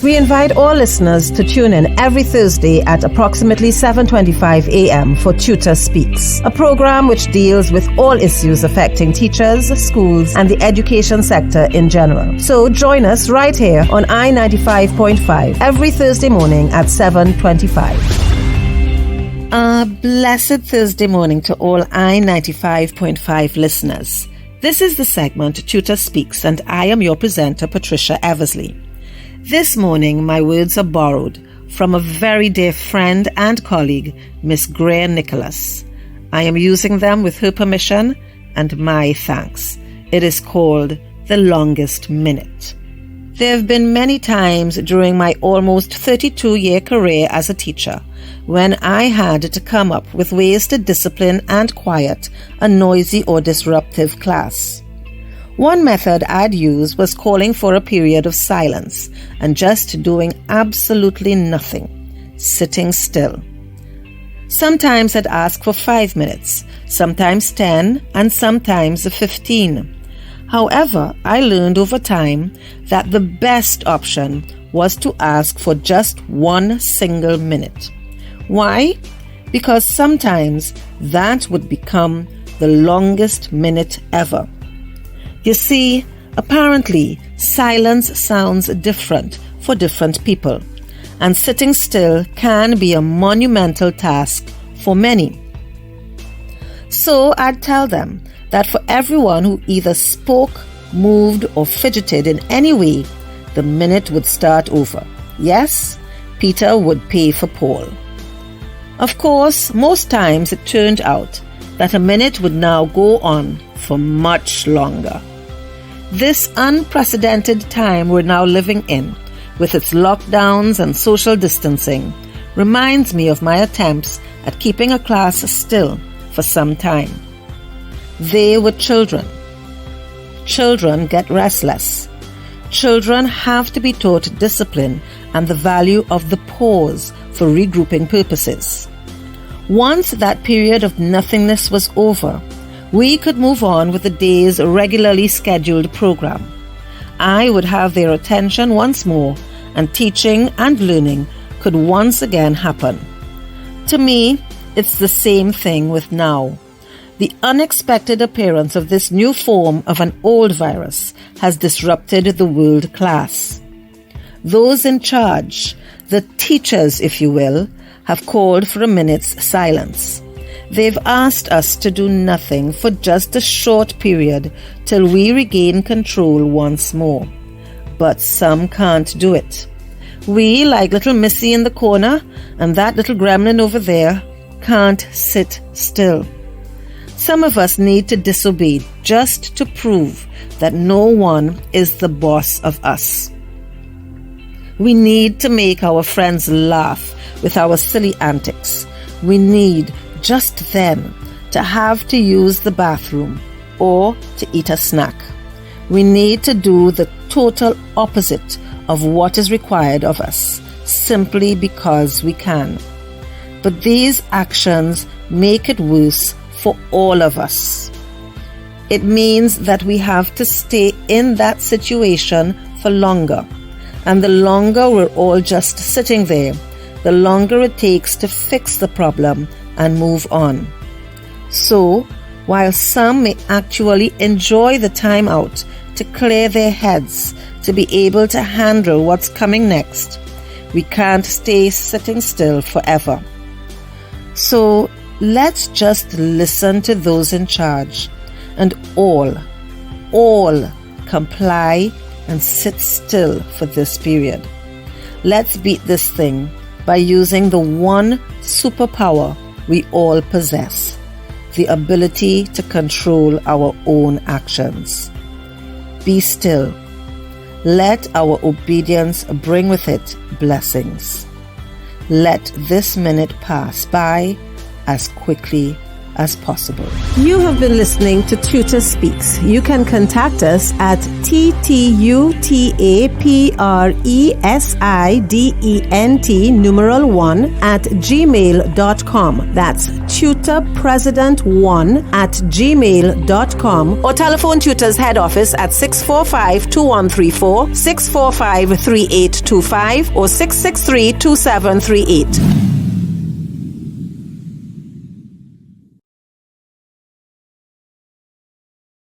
We invite all listeners to tune in every Thursday at approximately 7:25 a.m. for Tutor Speaks, a program which deals with all issues affecting teachers, schools, and the education sector in general. So join us right here on I-95.5 every Thursday morning at 7:25. A blessed Thursday morning to all I-95.5 listeners. This is the segment Tutor Speaks, and I am your presenter, Patricia Eversley. This morning, my words are borrowed from a very dear friend and colleague, Miss Greer Nicholas. I am using them with her permission and my thanks. It is called The Longest Minute. There have been many times during my almost 32-year career as a teacher when I had to come up with ways to discipline and quiet a noisy or disruptive class. One method I'd use was calling for a period of silence and just doing absolutely nothing, sitting still. Sometimes I'd ask for 5 minutes, sometimes 10, and sometimes 15. However, I learned over time that the best option was to ask for just 1 single minute. Why? Because sometimes that would become the longest minute ever. You see, apparently, silence sounds different for different people, and sitting still can be a monumental task for many. So I'd tell them that for everyone who either spoke, moved, or fidgeted in any way, the minute would start over. Yes, Peter would pay for Paul. Of course, most times it turned out that a minute would now go on for much longer. This unprecedented time we're now living in, with its lockdowns and social distancing, reminds me of my attempts at keeping a class still for some time. They were children. Children get restless. Children have to be taught discipline and the value of the pause for regrouping purposes. Once that period of nothingness was over, we could move on with the day's regularly scheduled program. I would have their attention once more, and teaching and learning could once again happen. To me, it's the same thing with now. The unexpected appearance of this new form of an old virus has disrupted the world class. Those in charge, the teachers if you will, have called for a minute's silence. They've asked us to do nothing for just a short period till we regain control once more. But some can't do it. We, like little Missy in the corner and that little gremlin over there, can't sit still. Some of us need to disobey just to prove that no one is the boss of us. We need to make our friends laugh with our silly antics. We need just then to have to use the bathroom or to eat a snack. We need to do the total opposite of what is required of us, simply because we can. But these actions make it worse for all of us. It means that we have to stay in that situation for longer. And the longer we're all just sitting there, the longer it takes to fix the problem and move on. So, while some may actually enjoy the time out to clear their heads, to be able to handle what's coming next, we can't stay sitting still forever. So, let's just listen to those in charge and all comply and sit still for this period. Let's beat this thing by using the one superpower we all possess, the ability to control our own actions. Be still. Let our obedience bring with it blessings. Let this minute pass by as quickly as possible. You have been listening to Tutor Speaks. You can contact us at tutorpresident1@gmail.com. That's tutorpresident1@gmail.com, or telephone Tutor's head office at 645-2134, 645-3825, or 663-2738.